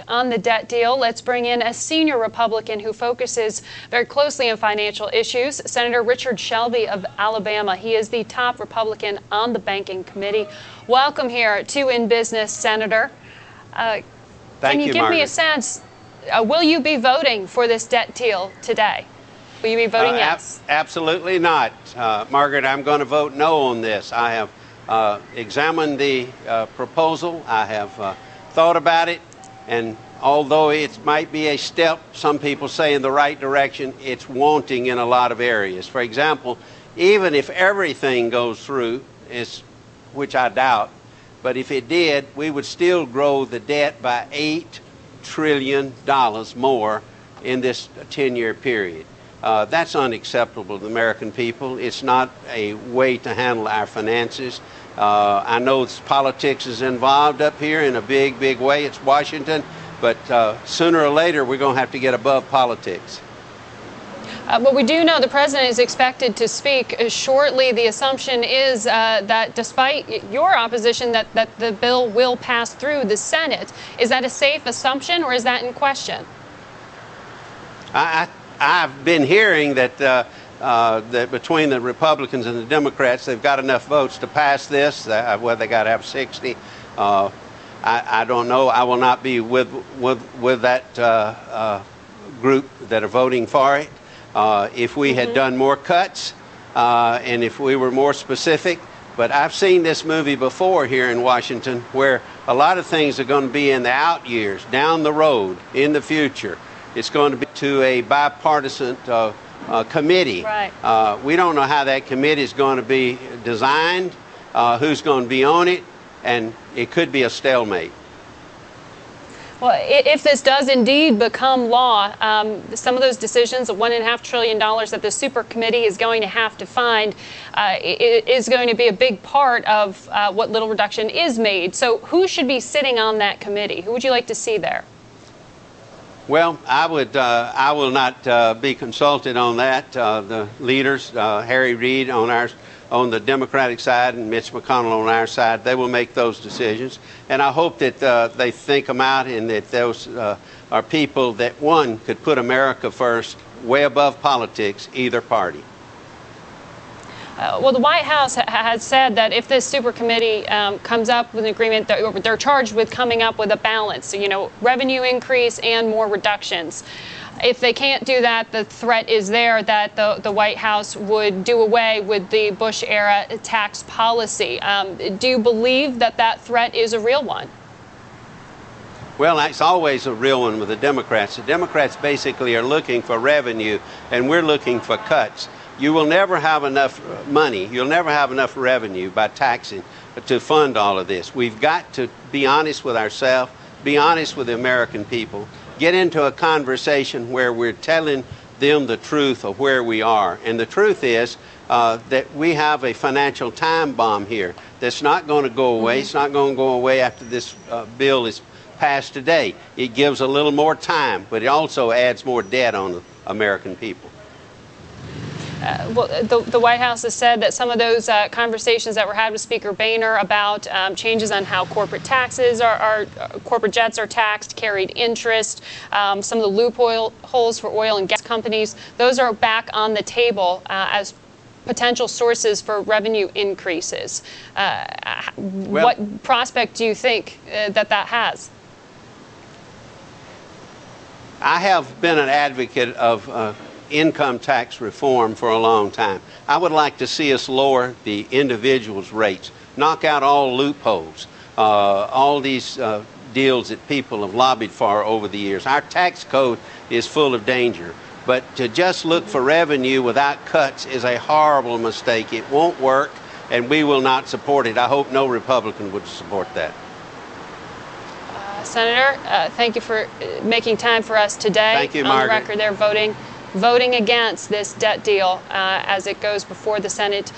on the debt deal. Let's bring in a senior Republican who focuses very closely on financial issues, Senator Richard Shelby of Alabama. He is the top Republican on the Banking Committee. Welcome here to In Business, Senator. Can you give Margaret. me a sense, will you be voting for this debt deal today? Will you be voting yes? Absolutely not. Margaret, I'm going to vote no on this. I have examined the proposal. I have thought about it, and although it might be a step, some people say, in the right direction, it's wanting in a lot of areas. For example, even if everything goes through, which I doubt, but if it did, we would still grow the debt by $8 trillion more in this 10-year period. That's unacceptable to the American people. It's not a way to handle our finances. I know politics is involved up here in a big, big way. It's Washington, but sooner or later we're going to have to get above politics. But we do know the president is expected to speak shortly. The assumption is that despite your opposition, that the bill will pass through the Senate. Is that a safe assumption, or is that in question? I've been hearing that, that between the Republicans and the Democrats, they've got enough votes to pass this. Well, they got to have 60. I don't know. I will not be with that group that are voting for it. If we had done more cuts and if we were more specific. But I've seen this movie before here in Washington, where a lot of things are going to be in the out years, down the road, in the future. It's going to be to a bipartisan committee. Right. We don't know how that committee is going to be designed, who's going to be on it, and it could be a stalemate. Well, if this does indeed become law, some of those decisions, the $1.5 trillion that the super committee is going to have to find, is going to be a big part of what little reduction is made. So who should be sitting on that committee? Who would you like to see there? Well, I will not be consulted on that. The leaders, Harry Reid on the Democratic side and Mitch McConnell on our side, they will make those decisions. And I hope that they think them out, and that those are people that, one, could put America first, way above politics, either party. Well, the White House has said that if this super committee comes up with an agreement, they're charged with coming up with a balance, revenue increase and more reductions. If they can't do that, the threat is there that the White House would do away with the Bush-era tax policy. Do you believe that that threat is a real one? Well, it's always a real one with the Democrats. The Democrats basically are looking for revenue, and we're looking for cuts. You will never have enough money, you'll never have enough revenue by taxing to fund all of this. We've got to be honest with ourselves, be honest with the American people, get into a conversation where we're telling them the truth of where we are. And the truth is that we have a financial time bomb here that's not going to go away. It's not going to go away after this bill is passed today. It gives a little more time, but it also adds more debt on the American people. Well, the White House has said that some of those conversations that were had with Speaker Boehner about changes on how corporate taxes corporate jets are taxed, carried interest, some of the loopholes for oil and gas companies, those are back on the table as potential sources for revenue increases. What prospect do you think that has? I have been an advocate of income tax reform for a long time. I would like to see us lower the individuals' rates, knock out all loopholes, all these deals that people have lobbied for over the years. Our tax code is full of danger, but to just look for revenue without cuts is a horrible mistake. It won't work, and we will not support it. I hope no Republican would support that. Senator, thank you for making time for us today. Thank you, Margaret. On the record, they're voting against this debt deal as it goes before the Senate